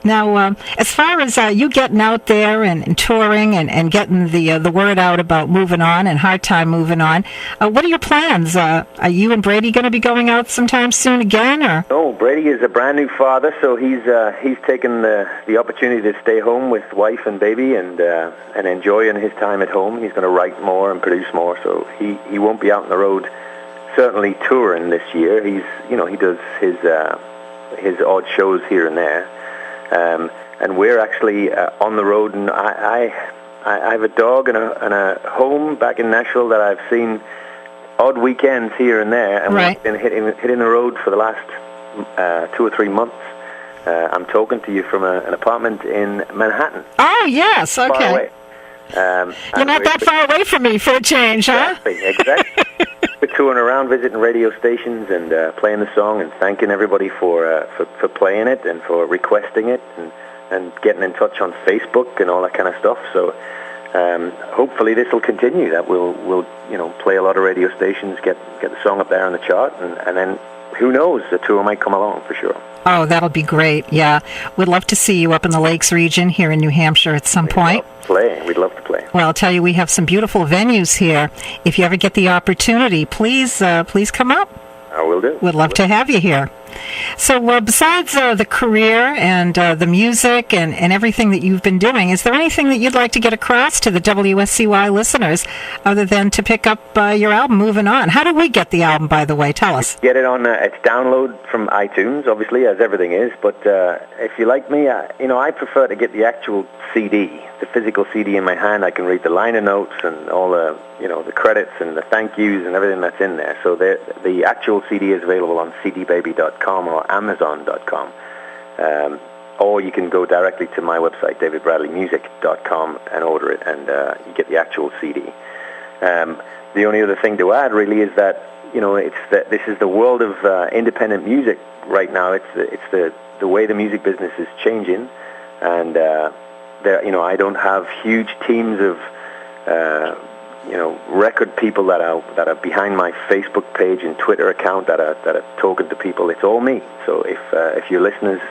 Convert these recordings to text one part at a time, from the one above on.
Now, as far as you getting out there and touring and getting the word out about moving on and Hard Time Moving On, what are your plans? Are you and Brady going to be going out sometime soon again, or? Oh, Brady is a brand new father, so he's taken the opportunity to stay home with wife and baby and enjoying his time at home. He's going to write more and produce more, so he won't be out on the road, certainly touring this year. He does his odd shows here and there. And we're actually on the road, and I have a dog and a home back in Nashville that I've seen odd weekends here and there, and right. We've been hitting the road for the last 2 or 3 months. I'm talking to you from an apartment in Manhattan. Oh, yes, okay. Far away. You're not that far away from me for a change, huh? Exactly. We're touring around, visiting radio stations and playing the song and thanking everybody for playing it and for requesting it and getting in touch on Facebook and all that kind of stuff. So hopefully this will continue. That we'll play a lot of radio stations, get the song up there on the chart, and then who knows, the tour might come along for sure. Oh, that'll be great. Yeah, we'd love to see you up in the Lakes region here in New Hampshire at some point. We'd love to play. Well, I'll tell you, we have some beautiful venues here. If you ever get the opportunity, please come up. I will do. We'd love to have you here. So besides the career and the music and everything that you've been doing, is there anything that you'd like to get across to the WSCY listeners other than to pick up your album, Moving On? How do we get the album, by the way? Tell us. Get it on, it's download from iTunes, obviously, as everything is. But if you like me, I prefer to get the actual CD, the physical CD in my hand. I can read the liner notes and all the credits and the thank yous and everything that's in there. So the actual CD is available on cdbaby.com or amazon.com. Or you can go directly to my website, davidbradleymusic.com, and order it, and you get the actual CD. The only other thing to add, really, is that this is the world of independent music right now. It's the way the music business is changing, and I don't have huge teams of record people that are behind my Facebook page and Twitter account that are talking to people. It's all me. So if your listeners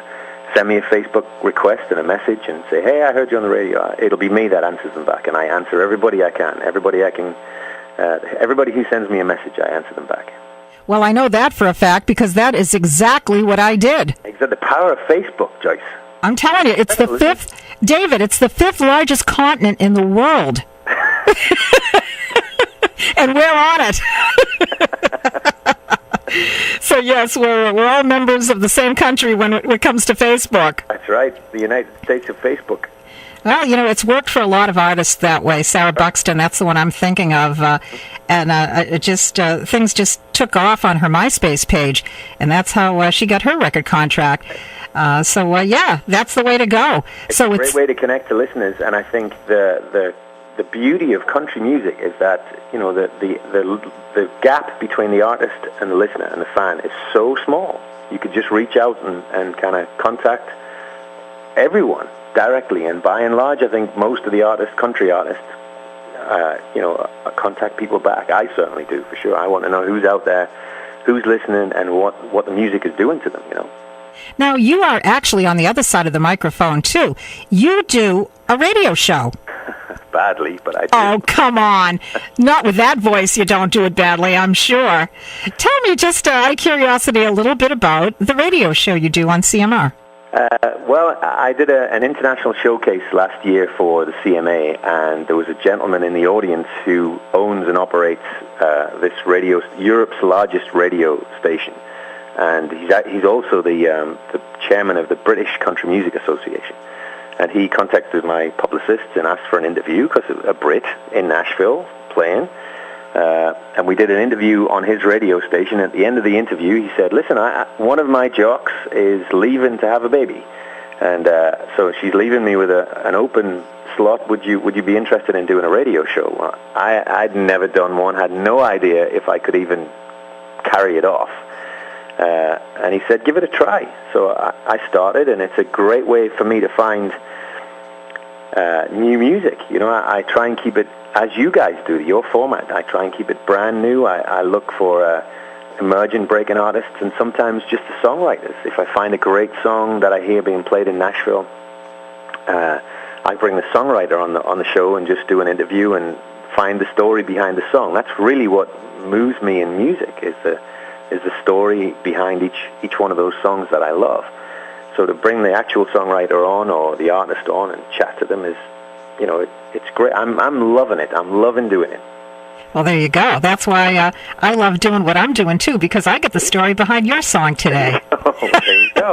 send me a Facebook request and a message and say, "Hey, I heard you on the radio," it'll be me that answers them back, and I answer everybody I can. Everybody who sends me a message, I answer them back. Well, I know that for a fact because that is exactly what I did. Exactly, the power of Facebook, Joyce. I'm telling you, it's the fifth largest continent in the world. And we're on it. So yes, we're all members of the same country when it comes to Facebook. That's right, the United States of Facebook. Well, it's worked for a lot of artists that way. Sarah Buxton, that's the one I'm thinking of, things just took off on her MySpace page, and that's how she got her record contract. That's the way to go. It's a great way to connect to listeners, and I think the beauty of country music is that the gap between the artist and the listener and the fan is so small. You could just reach out and kind of contact everyone directly, and by and large, I think most of the country artists, contact people back. I certainly do, for sure. I want to know who's out there, who's listening, and what the music is doing to them. Now, you are actually on the other side of the microphone too. You do a radio show. Badly, but I do. Oh, come on. Not with that voice, you don't do it badly, I'm sure. Tell me, just out of curiosity, a little bit about the radio show you do on CMR. Well, I did an international showcase last year for the CMA, and there was a gentleman in the audience who owns and operates Europe's largest radio station. And he's also the chairman of the British Country Music Association. And he contacted my publicists and asked for an interview because it was a Brit in Nashville playing. And we did an interview on his radio station. At the end of the interview, he said, "Listen, one of my jocks is leaving to have a baby. And so she's leaving me with an open slot. Would you be interested in doing a radio show?" Well, I'd never done one, had no idea if I could even carry it off. And he said, "Give it a try." So I started, and it's a great way for me to find new music. I try and keep it, as you guys do, your format. I try and keep it brand new. I look for emerging, breaking artists, and sometimes just the songwriters. If I find a great song that I hear being played in Nashville, I bring the songwriter on the show and just do an interview and find the story behind the song. That's really what moves me in music, is the story behind each one of those songs that I love. So to bring the actual songwriter on or the artist on and chat to them is, it's great. I'm loving it. I'm loving doing it. Well, there you go. That's why I love doing what I'm doing, too, because I get the story behind your song today. Oh, there you go.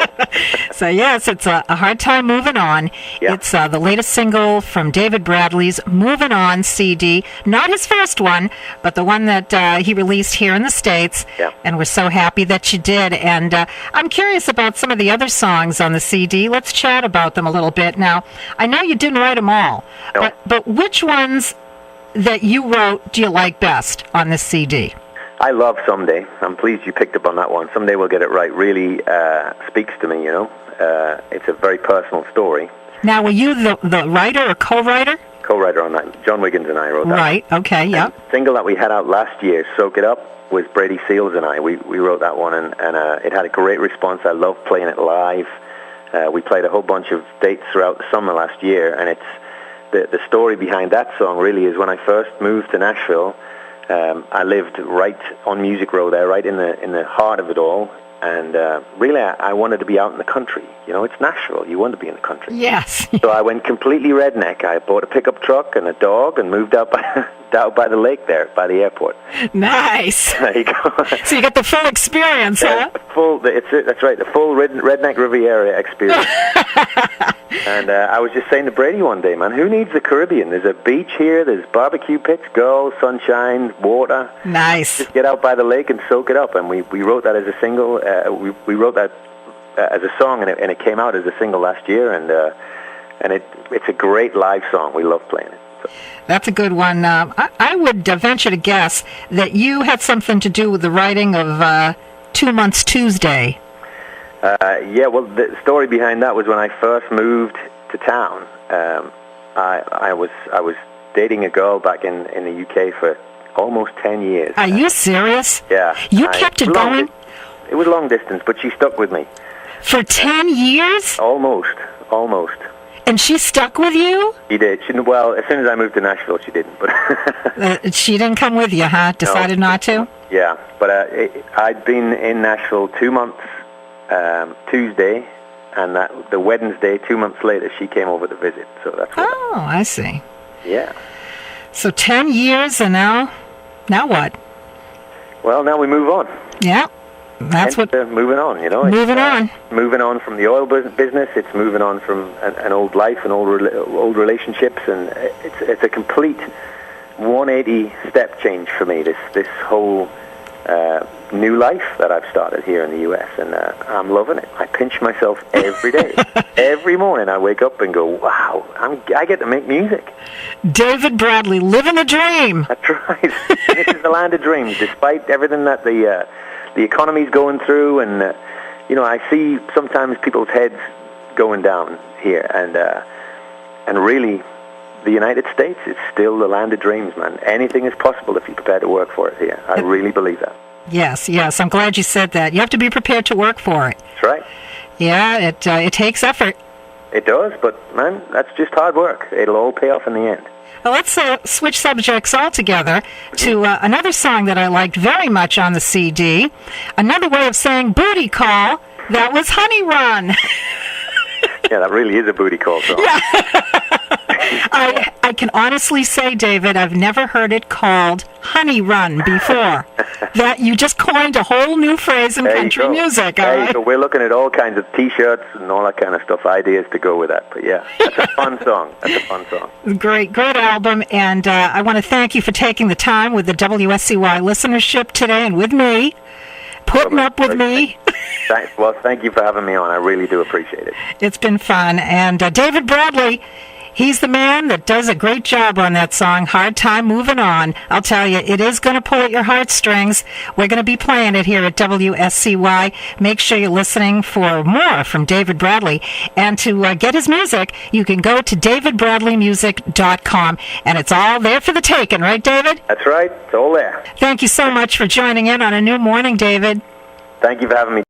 So, yes, it's a Hard Time Moving On. Yeah. It's the latest single from David Bradley's Movin' On CD. Not his first one, but the one that he released here in the States. Yeah. And we're so happy that you did. And I'm curious about some of the other songs on the CD. Let's chat about them a little bit. Now, I know you didn't write them all, No. but which ones that you wrote do you like best on this CD? I love Someday. I'm pleased you picked up on that one. Someday We'll Get It Right really speaks to me, It's a very personal story. Now, were you the writer or co-writer? Co-writer on that. John Wiggins and I wrote that. Right, okay, yep. The single that we had out last year, Soak It Up, was Brady Seals and I. We wrote that one, and it had a great response. I love playing it live. We played a whole bunch of dates throughout the summer last year, and it's the story behind that song really is when I first moved to Nashville, I lived right on Music Row there, right in the heart of it all, and really I wanted to be out in the country. It's Nashville. You want to be in the country. Yes. So I went completely redneck. I bought a pickup truck and a dog and moved out by the lake there, by the airport. Nice. There you go. So you got the full experience, huh? That's right, the full redneck Riviera experience. And I was just saying to Brady one day, man, who needs the Caribbean? There's a beach here, there's barbecue pits, girls, sunshine, water. Nice. Just get out by the lake and soak it up. And we wrote that as a single. We wrote that as a song, and it came out as a single last year. And it's a great live song. We love playing it. So. That's a good one. I would venture to guess that you had something to do with the writing of 2 Months Tuesday. Yeah, well, the story behind that was when I first moved to town. I was dating a girl back in the UK for almost 10 years. Are you serious? Yeah. You kept it going? It was long distance, but she stuck with me. For 10 years? Almost. And she stuck with you? She did. Well, as soon as I moved to Nashville, she didn't. But she didn't come with you, huh? Decided not to? Yeah, but I'd been in Nashville 2 months Tuesday, and the Wednesday, 2 months later, she came over to visit. So that's what. Oh, I see. Yeah. So 10 years, and now what? Well, now we move on. Yeah. That's what. Moving on, Moving on. Moving on from the oil business. It's moving on from an old life and old relationships, and it's a complete 180 step change for me. This whole new life that I've started here in the U.S., and I'm loving it. I pinch myself every day. Every morning I wake up and go, wow, I get to make music. David Bradley, living the dream. That's right. This is the land of dreams, despite everything that the economy's going through, and I see sometimes people's heads going down here, and really, the United States is still the land of dreams, man. Anything is possible if you're prepared to work for it here. I really believe that. Yes. I'm glad you said that. You have to be prepared to work for it. That's right. Yeah, it takes effort. It does, but man, that's just hard work. It'll all pay off in the end. Well, let's switch subjects altogether to another song that I liked very much on the CD. Another way of saying booty call, that was Honey Run. Yeah, that really is a booty call song. Yeah. I can honestly say, David, I've never heard it called Honey Run before. That you just coined a whole new phrase in country music. So we're looking at all kinds of T-shirts and all that kind of stuff, ideas to go with that. But yeah, that's a fun song. Great album, and I want to thank you for taking the time with the WSCY listenership today and with me, putting up with me. Well, thank you for having me on. I really do appreciate it. It's been fun. And David Bradley, He's the man that does a great job on that song, Hard Time Moving On. I'll tell you, it is going to pull at your heartstrings. We're going to be playing it here at WSCY. Make sure you're listening for more from David Bradley. And to get his music, you can go to davidbradleymusic.com, and it's all there for the taking, right, David? That's right. It's all there. Thank you so much for joining in on A New Morning, David. Thank you for having me.